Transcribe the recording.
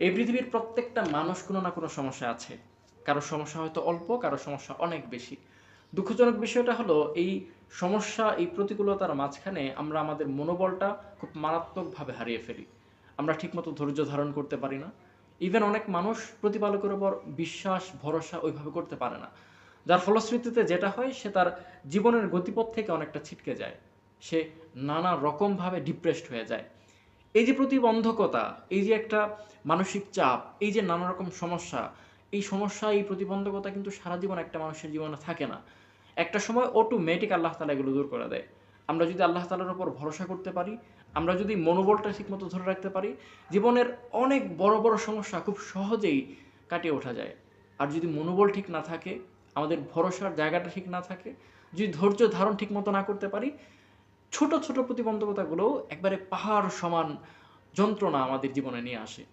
এই পৃথিবীর প্রত্যেকটা মানুষ কোনো না কোনো সমস্যা আছে। কারো সমস্যা হয়তো অল্প, কারো সমস্যা অনেক বেশি। দুঃখজনক বিষয়টা হলো এই সমস্যা, এই প্রতিকূলতার মাঝখানে আমরা আমাদের মনোবলটা খুব মারাত্মকভাবে হারিয়ে ফেলি। আমরা ঠিকমতো ধৈর্য ধারণ করতে পারি না। ইভেন অনেক মানুষ প্রতিপালকের উপর বিশ্বাস, ভরসা ওইভাবে করতে পারে না। যার ফলশ্রুতিতে যেটা হয়, সে তার জীবনের গতিপথ থেকে অনেকটা ছিটকে যায়। সে নানা রকমভাবে ডিপ্রেসড হয়ে যায়। এই যে প্রতিবন্ধকতা, এই যে একটা মানসিক চাপ, এই যে নানা রকম সমস্যা, এই সমস্যা, এই প্রতিবন্ধকতা কিন্তু সারা জীবন একটা মানুষের জীবনে থাকে না। একটা সময় অটোমেটিক আল্লাহ তাআলা এগুলো দূর করে দেয়। আমরা যদি আল্লাহ তাআলার উপর ভরসা করতে পারি, আমরা যদি মনোবলটা ঠিকমতো ধরে রাখতে পারি, জীবনের অনেক বড় বড় সমস্যা খুব সহজেই কাটিয়ে ওঠা যায়। আর যদি মনোবল ঠিক না থাকে, আমাদের ভরসার জায়গাটা ঠিক না থাকে, যদি ধৈর্য ধারণ ঠিকমতো না করতে পারি, ছোট ছোট প্রতিবন্ধকতাগুলো একবারে পাহাড় সমান যন্ত্রণা আমাদের জীবনে নিয়ে আসে।